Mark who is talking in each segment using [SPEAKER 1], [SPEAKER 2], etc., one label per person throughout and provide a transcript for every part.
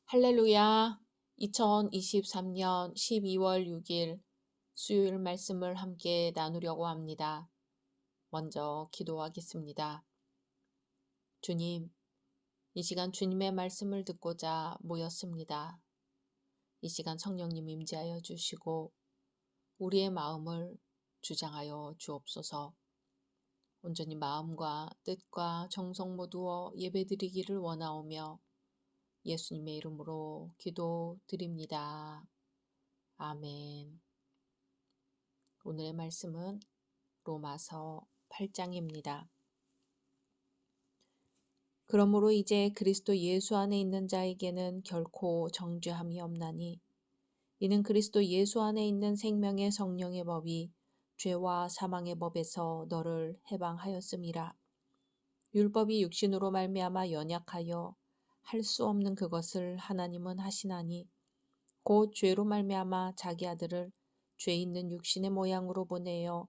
[SPEAKER 1] 할렐루야! 2023년 12월 6일 수요일 말씀을 함께 나누려고 합니다. 먼저 기도하겠습니다. 주님, 이 시간 주님의 말씀을 듣고자 모였습니다. 이 시간 성령님 임재하여 주시고 우리의 마음을 주장하여 주옵소서. 온전히 마음과 뜻과 정성 모두어 예배드리기를 원하오며 예수님의 이름으로 기도드립니다. 아멘. 오늘의 말씀은 로마서 8장입니다. 그러므로 이제 그리스도 예수 안에 있는 자에게는 결코 정죄함이 없나니 이는 그리스도 예수 안에 있는 생명의 성령의 법이 죄와 사망의 법에서 너를 해방하였음이라. 율법이 육신으로 말미암아 연약하여 할 수 없는 그것을 하나님은 하시나니 곧 죄로 말미암아 자기 아들을 죄 있는 육신의 모양으로 보내어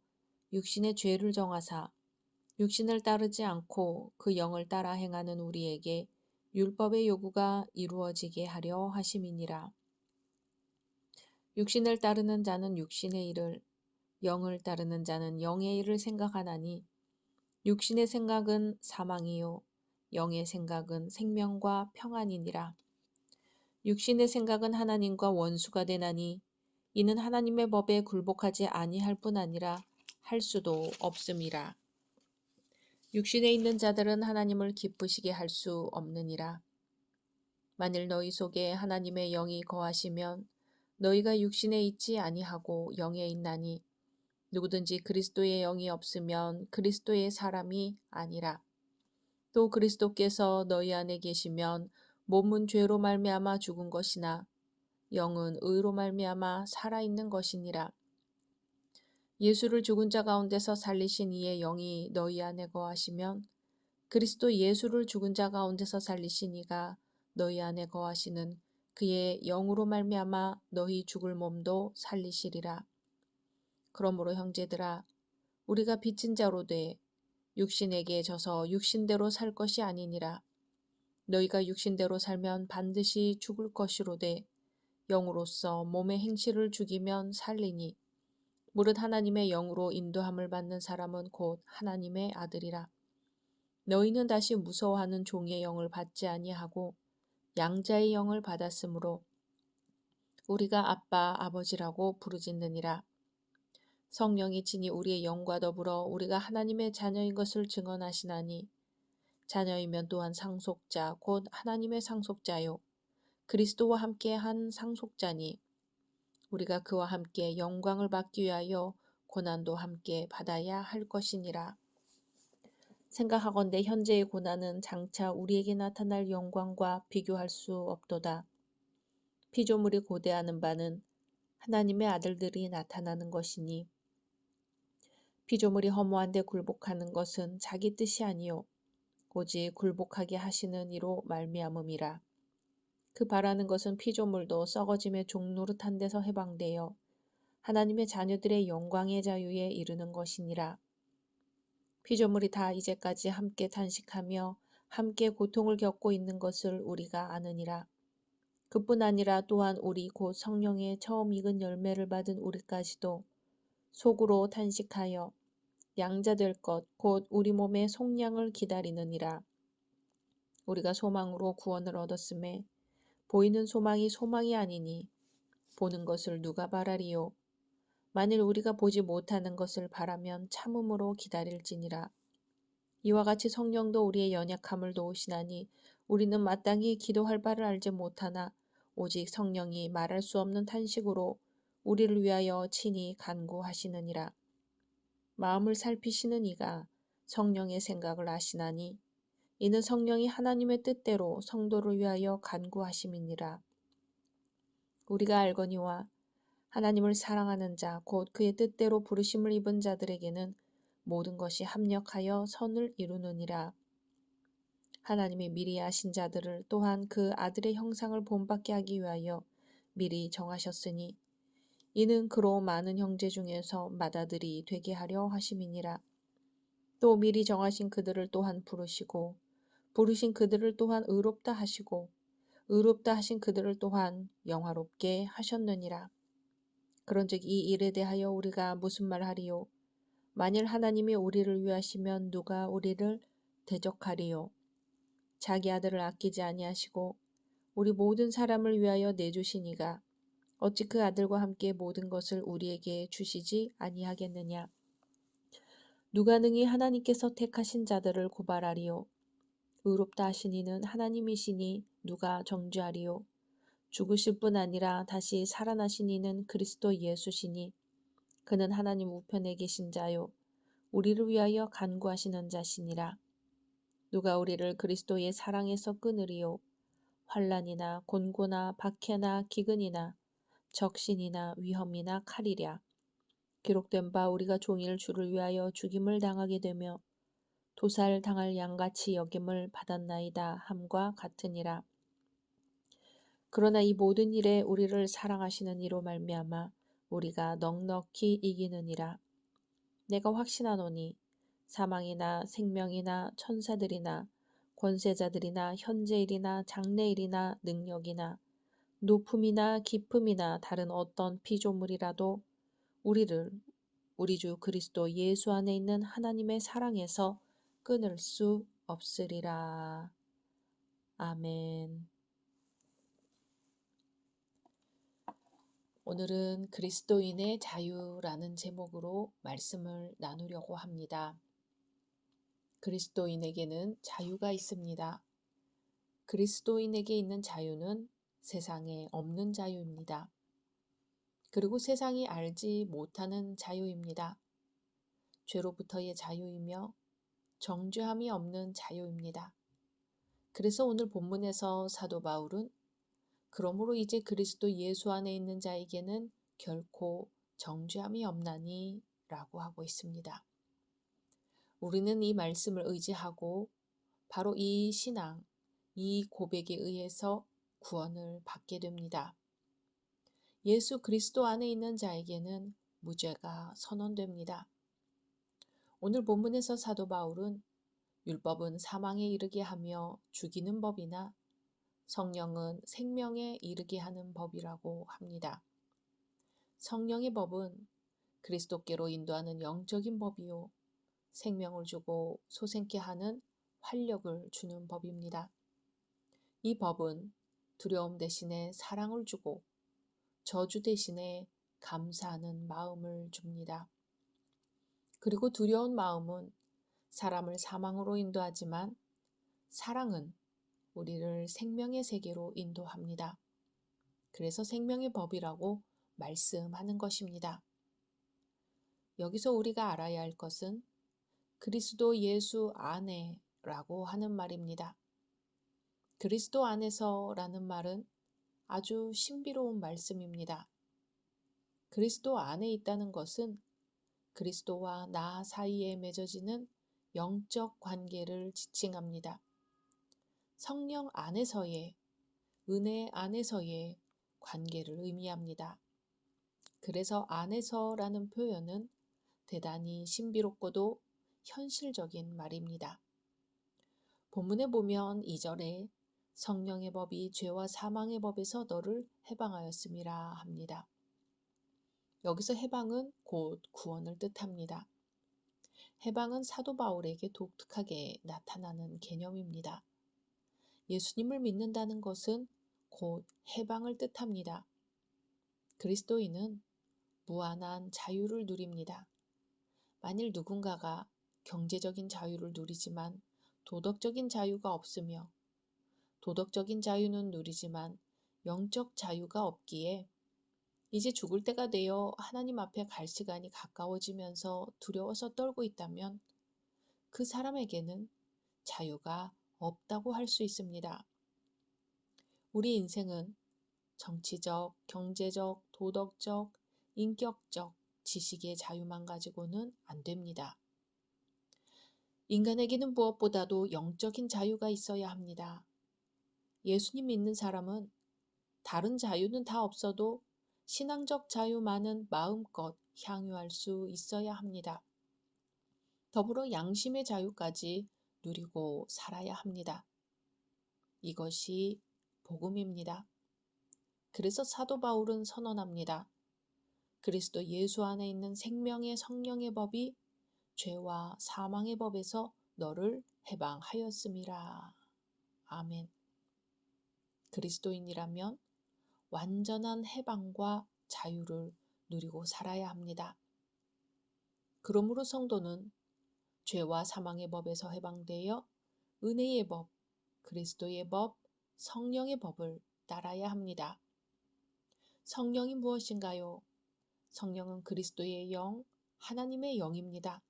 [SPEAKER 1] 육신의 죄를 정하사 육신을 따르지 않고 그 영을 따라 행하는 우리에게 율법의 요구가 이루어지게 하려 하심이니라. 육신을 따르는 자는 육신의 일을, 영을 따르는 자는 영의 일을 생각하나니 육신의 생각은 사망이요 영의 생각은 생명과 평안이니라. 육신의 생각은 하나님과 원수가 되나니 이는 하나님의 법에 굴복하지 아니할 뿐 아니라 할 수도 없음이라. 육신에 있는 자들은 하나님을 기쁘시게 할 수 없느니라. 만일 너희 속에 하나님의 영이 거하시면 너희가 육신에 있지 아니하고 영에 있나니 누구든지 그리스도의 영이 없으면 그리스도의 사람이 아니라. 또 그리스도께서 너희 안에 계시면 몸은 죄로 말미암아 죽은 것이나 영은 의로 말미암아 살아있는 것이니라. 예수를 죽은 자 가운데서 살리신 이의 영이 너희 안에 거하시면 그리스도 예수를 죽은 자 가운데서 살리신 이가 너희 안에 거하시는 그의 영으로 말미암아 너희 죽을 몸도 살리시리라. 그러므로 형제들아 우리가 빚진 자로 돼 육신에게 져서 육신대로 살 것이 아니니라. 너희가 육신대로 살면 반드시 죽을 것이로되 영으로서 몸의 행실을 죽이면 살리니 무릇 하나님의 영으로 인도함을 받는 사람은 곧 하나님의 아들이라. 너희는 다시 무서워하는 종의 영을 받지 아니하고 양자의 영을 받았으므로 우리가 아빠 아버지라고 부르짖느니라. 성령이 친히 우리의 영과 더불어 우리가 하나님의 자녀인 것을 증언하시나니 자녀이면 또한 상속자 곧 하나님의 상속자요 그리스도와 함께 한 상속자니 우리가 그와 함께 영광을 받기 위하여 고난도 함께 받아야 할 것이니라. 생각하건대 현재의 고난은 장차 우리에게 나타날 영광과 비교할 수 없도다. 피조물이 고대하는 바는 하나님의 아들들이 나타나는 것이니 피조물이 허무한 데 굴복하는 것은 자기 뜻이 아니요 오직 굴복하게 하시는 이로 말미암음이라. 그 바라는 것은 피조물도 썩어짐의 종노릇한 데서 해방되어 하나님의 자녀들의 영광의 자유에 이르는 것이니라. 피조물이 다 이제까지 함께 탄식하며 함께 고통을 겪고 있는 것을 우리가 아느니라. 그뿐 아니라 또한 우리 곧 성령의 처음 익은 열매를 받은 우리까지도 속으로 탄식하여 양자될 것 곧 우리 몸의 속량을 기다리느니라. 우리가 소망으로 구원을 얻었음에 보이는 소망이 소망이 아니니 보는 것을 누가 바라리요. 만일 우리가 보지 못하는 것을 바라면 참음으로 기다릴지니라. 이와 같이 성령도 우리의 연약함을 도우시나니 우리는 마땅히 기도할 바를 알지 못하나 오직 성령이 말할 수 없는 탄식으로 우리를 위하여 친히 간구하시느니라. 마음을 살피시는 이가 성령의 생각을 아시나니 이는 성령이 하나님의 뜻대로 성도를 위하여 간구하심이니라. 우리가 알거니와 하나님을 사랑하는 자 곧 그의 뜻대로 부르심을 입은 자들에게는 모든 것이 합력하여 선을 이루느니라. 하나님이 미리 아신 자들을 또한 그 아들의 형상을 본받게 하기 위하여 미리 정하셨으니 이는 그로 많은 형제 중에서 맏아들이 되게 하려 하심이니라. 또 미리 정하신 그들을 또한 부르시고 부르신 그들을 또한 의롭다 하시고 의롭다 하신 그들을 또한 영화롭게 하셨느니라. 그런즉 이 일에 대하여 우리가 무슨 말하리요? 만일 하나님이 우리를 위하시면 누가 우리를 대적하리요? 자기 아들을 아끼지 아니하시고 우리 모든 사람을 위하여 내주시니가 어찌 그 아들과 함께 모든 것을 우리에게 주시지 아니하겠느냐? 누가 능히 하나님께서 택하신 자들을 고발하리요? 의롭다 하신 이는 하나님이시니 누가 정죄하리요? 죽으실 뿐 아니라 다시 살아나신 이는 그리스도 예수시니 그는 하나님 우편에 계신 자요 우리를 위하여 간구하시는 자시니라. 누가 우리를 그리스도의 사랑에서 끊으리요? 환난이나 곤고나 박해나 기근이나 적신이나 위험이나 칼이랴. 기록된 바 우리가 종일 주를 위하여 죽임을 당하게 되며 도살 당할 양같이 여김을 받았나이다 함과 같으니라. 그러나 이 모든 일에 우리를 사랑하시는 이로 말미암아 우리가 넉넉히 이기느니라. 내가 확신하노니 사망이나 생명이나 천사들이나 권세자들이나 현재일이나 장래일이나 능력이나 높음이나 깊음이나 다른 어떤 피조물이라도 우리를 우리 주 그리스도 예수 안에 있는 하나님의 사랑에서 끊을 수 없으리라. 아멘. 오늘은 그리스도인의 자유라는 제목으로 말씀을 나누려고 합니다. 그리스도인에게는 자유가 있습니다. 그리스도인에게 있는 자유는 세상에 없는 자유입니다. 그리고 세상이 알지 못하는 자유입니다. 죄로부터의 자유이며 정죄함이 없는 자유입니다. 그래서 오늘 본문에서 사도 바울은 그러므로 이제 그리스도 예수 안에 있는 자에게는 결코 정죄함이 없나니 라고 하고 있습니다. 우리는 이 말씀을 의지하고 바로 이 신앙, 이 고백에 의해서 구원을 받게 됩니다. 예수 그리스도 안에 있는 자에게는 무죄가 선언됩니다. 오늘 본문에서 사도 바울은 율법은 사망에 이르게 하며 죽이는 법이나 성령은 생명에 이르게 하는 법이라고 합니다. 성령의 법은 그리스도께로 인도하는 영적인 법이요 생명을 주고 소생케 하는 활력을 주는 법입니다. 이 법은 두려움 대신에 사랑을 주고 저주 대신에 감사하는 마음을 줍니다. 그리고 두려운 마음은 사람을 사망으로 인도하지만 사랑은 우리를 생명의 세계로 인도합니다. 그래서 생명의 법이라고 말씀하는 것입니다. 여기서 우리가 알아야 할 것은 그리스도 예수 안에라고 하는 말입니다. 그리스도 안에서라는 말은 아주 신비로운 말씀입니다. 그리스도 안에 있다는 것은 그리스도와 나 사이에 맺어지는 영적 관계를 지칭합니다. 성령 안에서의, 은혜 안에서의 관계를 의미합니다. 그래서 안에서라는 표현은 대단히 신비롭고도 현실적인 말입니다. 본문에 보면 2절에 성령의 법이 죄와 사망의 법에서 너를 해방하였음이라 합니다. 여기서 해방은 곧 구원을 뜻합니다. 해방은 사도 바울에게 독특하게 나타나는 개념입니다. 예수님을 믿는다는 것은 곧 해방을 뜻합니다. 그리스도인은 무한한 자유를 누립니다. 만일 누군가가 경제적인 자유를 누리지만 도덕적인 자유가 없으며 도덕적인 자유는 누리지만 영적 자유가 없기에 이제 죽을 때가 되어 하나님 앞에 갈 시간이 가까워지면서 두려워서 떨고 있다면 그 사람에게는 자유가 없다고 할 수 있습니다. 우리 인생은 정치적, 경제적, 도덕적, 인격적, 지식의 자유만 가지고는 안 됩니다. 인간에게는 무엇보다도 영적인 자유가 있어야 합니다. 예수님 믿는 사람은 다른 자유는 다 없어도 신앙적 자유만은 마음껏 향유할 수 있어야 합니다. 더불어 양심의 자유까지 누리고 살아야 합니다. 이것이 복음입니다. 그래서 사도 바울은 선언합니다. 그리스도 예수 안에 있는 생명의 성령의 법이 죄와 사망의 법에서 너를 해방하였음이라. 아멘. 그리스도인이라면 완전한 해방과 자유를 누리고 살아야 합니다. 그러므로 성도는 죄와 사망의 법에서 해방되어 은혜의 법, 그리스도의 법, 성령의 법을 따라야 합니다. 성령이 무엇인가요? 성령은 그리스도의 영, 하나님의 영입니다.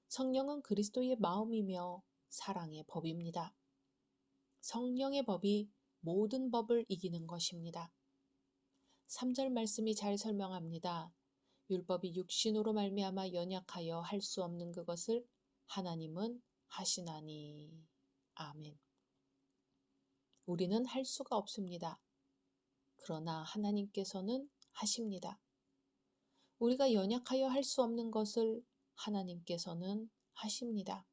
[SPEAKER 1] 성령은 그리스도의 마음이며 사랑의 법입니다. 성령의 법이 모든 법을 이기는 것입니다. 3절 말씀이 잘 설명합니다. 율법이 육신으로 말미암아 연약하여 할 수 없는 그것을 하나님은 하시나니. 아멘. 우리는 할 수가 없습니다. 그러나 하나님께서는 하십니다. 우리가 연약하여 할 수 없는 것을 하나님께서는 하십니다.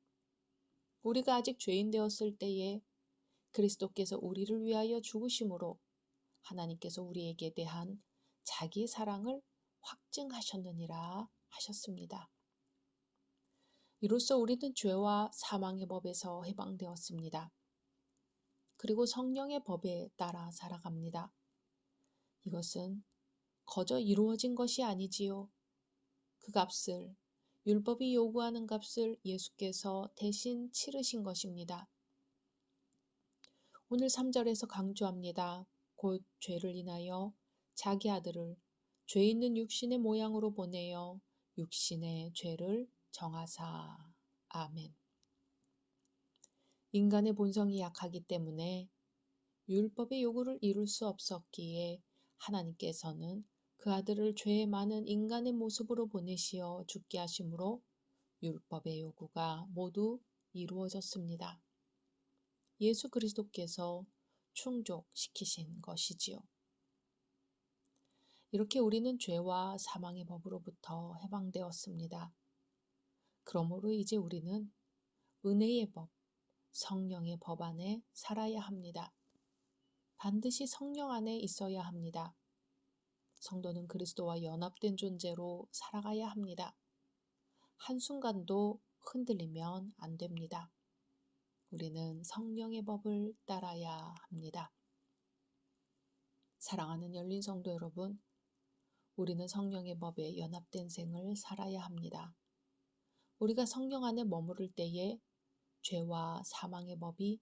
[SPEAKER 1] 우리가 아직 죄인 되었을 때에 그리스도께서 우리를 위하여 죽으심으로 하나님께서 우리에게 대한 자기 사랑을 확증하셨느니라 하셨습니다. 이로써 우리는 죄와 사망의 법에서 해방되었습니다. 그리고 성령의 법에 따라 살아갑니다. 이것은 거저 이루어진 것이 아니지요. 그 값을, 율법이 요구하는 값을 예수께서 대신 치르신 것입니다. 오늘 3절에서 강조합니다. 곧 죄를 인하여 자기 아들을 죄 있는 육신의 모양으로 보내어 육신의 죄를 정하사. 아멘. 인간의 본성이 약하기 때문에 율법의 요구를 이룰 수 없었기에 하나님께서는 그 아들을 죄의 많은 인간의 모습으로 보내시어 죽게 하심으로 율법의 요구가 모두 이루어졌습니다. 예수 그리스도께서 충족시키신 것이지요. 이렇게 우리는 죄와 사망의 법으로부터 해방되었습니다. 그러므로 이제 우리는 은혜의 법, 성령의 법 안에 살아야 합니다. 반드시 성령 안에 있어야 합니다. 성도는 그리스도와 연합된 존재로 살아가야 합니다. 한순간도 흔들리면 안 됩니다. 우리는 성령의 법을 따라야 합니다. 사랑하는 열린 성도 여러분, 우리는 성령의 법에 연합된 생을 살아야 합니다. 우리가 성령 안에 머무를 때에 죄와 사망의 법이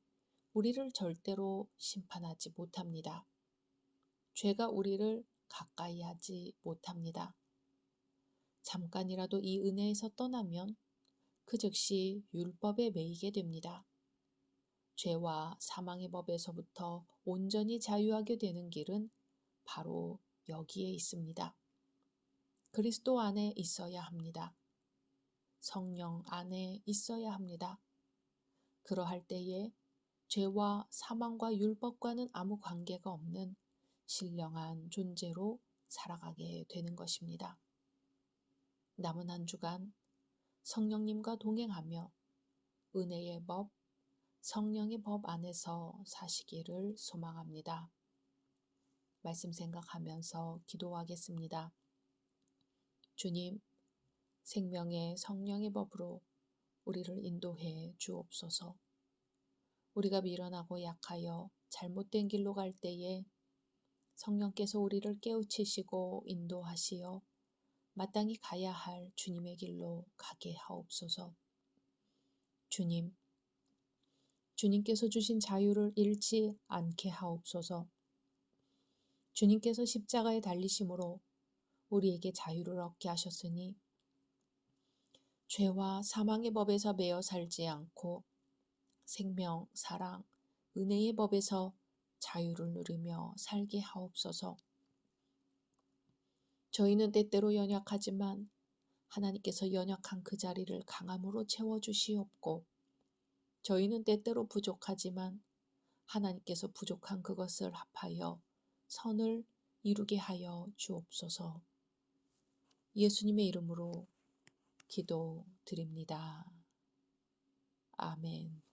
[SPEAKER 1] 우리를 절대로 심판하지 못합니다. 죄가 우리를 가까이 하지 못합니다. 잠깐이라도 이 은혜에서 떠나면 그 즉시 율법에 매이게 됩니다. 죄와 사망의 법에서부터 온전히 자유하게 되는 길은 바로 여기에 있습니다. 그리스도 안에 있어야 합니다. 성령 안에 있어야 합니다. 그러할 때에 죄와 사망과 율법과는 아무 관계가 없는 신령한 존재로 살아가게 되는 것입니다. 남은 한 주간 성령님과 동행하며 은혜의 법, 성령의 법 안에서 사시기를 소망합니다. 말씀 생각하면서 기도하겠습니다. 주님, 생명의 성령의 법으로 우리를 인도해 주옵소서. 우리가 미련하고 약하여 잘못된 길로 갈 때에 성령께서 우리를 깨우치시고 인도하시어 마땅히 가야 할 주님의 길로 가게 하옵소서. 주님, 주님께서 주신 자유를 잃지 않게 하옵소서. 주님께서 십자가에 달리심으로 우리에게 자유를 얻게 하셨으니 죄와 사망의 법에서 매여 살지 않고 생명, 사랑, 은혜의 법에서 자유를 누리며 살게 하옵소서. 저희는 때때로 연약하지만 하나님께서 연약한 그 자리를 강함으로 채워주시옵고, 저희는 때때로 부족하지만 하나님께서 부족한 그것을 합하여 선을 이루게 하여 주옵소서. 예수님의 이름으로 기도드립니다. 아멘.